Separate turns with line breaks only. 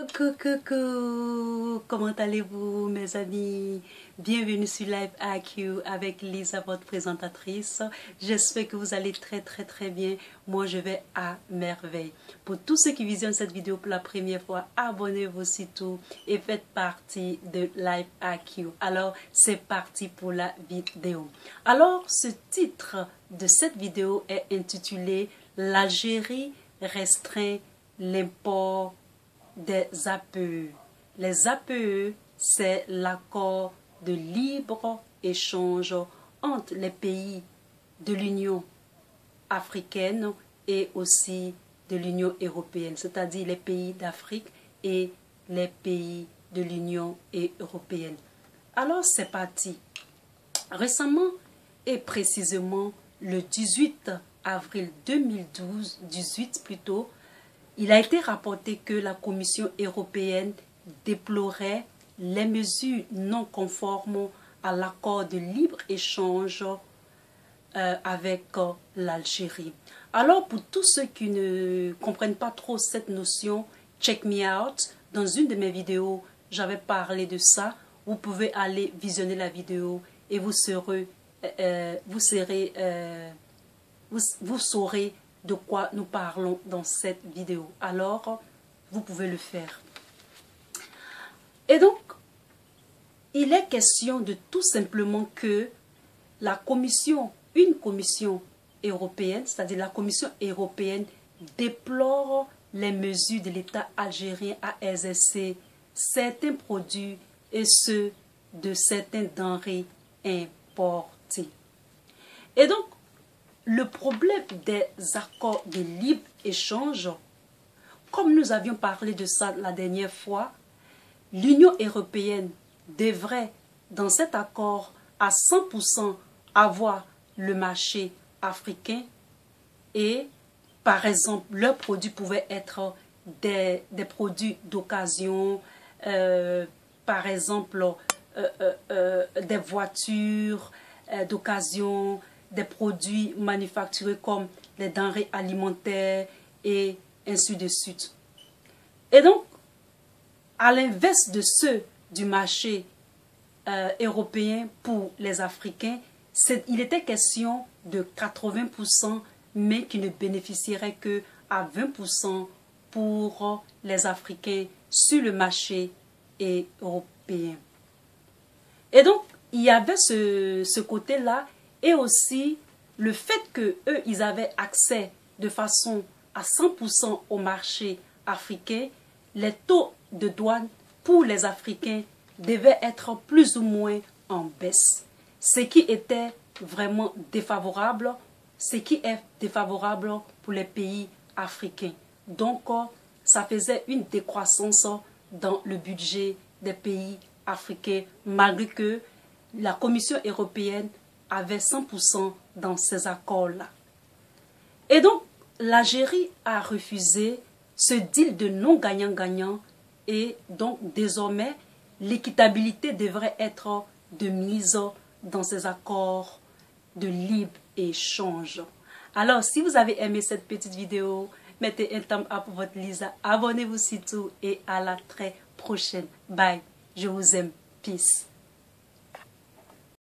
Coucou, comment allez-vous mes amis? Bienvenue sur Live IQ avec Lisa, votre présentatrice. J'espère que vous allez très bien. Moi je vais à merveille. Pour tous ceux qui visionnent cette vidéo pour la première fois, abonnez-vous surtout et faites partie de Live IQ. Alors c'est parti pour la vidéo. Alors ce titre de cette vidéo est intitulé L'Algérie restreint l'import des APE. Les APE, c'est l'accord de libre-échange entre les pays de l'Union africaine et aussi de l'Union européenne, c'est-à-dire les pays d'Afrique et les pays de l'Union européenne. Alors c'est parti. Récemment et précisément le 18 avril 2012, il a été rapporté que la Commission européenne déplorait les mesures non conformes à l'accord de libre-échange avec l'Algérie. Alors, pour tous ceux qui ne comprennent pas trop cette notion, check me out. Dans une de mes vidéos, j'avais parlé de ça. Vous pouvez aller visionner la vidéo et vous saurez de quoi nous parlons dans cette vidéo. Alors, vous pouvez le faire. Et donc, il est question de tout simplement que une commission européenne, c'est-à-dire la Commission européenne, déplore les mesures de l'État algérien à exercer certains produits et ceux de certaines denrées importées. Et donc, le problème des accords de libre-échange, comme nous avions parlé de ça la dernière fois, l'Union européenne devrait, dans cet accord, à 100% avoir le marché africain et, par exemple, leurs produits pouvaient être des produits d'occasion, par exemple, des voitures d'occasion, des produits manufacturés comme les denrées alimentaires et ainsi de suite. Et donc, à l'inverse de ceux du marché européen pour les Africains, il était question de 80%, mais qui ne bénéficierait que à 20% pour les Africains sur le marché européen. Et donc, il y avait ce côté-là. Et aussi, le fait qu'eux, ils avaient accès de façon à 100% au marché africain, les taux de douane pour les Africains devaient être plus ou moins en baisse. Ce qui était vraiment défavorable, ce qui est défavorable pour les pays africains. Donc, ça faisait une décroissance dans le budget des pays africains, malgré que la Commission européenne avait 100% dans ces accords-là. Et donc, l'Algérie a refusé ce deal de non gagnant-gagnant et donc, désormais, l'équitabilité devrait être de mise dans ces accords de libre-échange. Alors, si vous avez aimé cette petite vidéo, mettez un thumb up pour votre Lisa, abonnez-vous surtout et à la très prochaine. Bye, je vous aime, peace.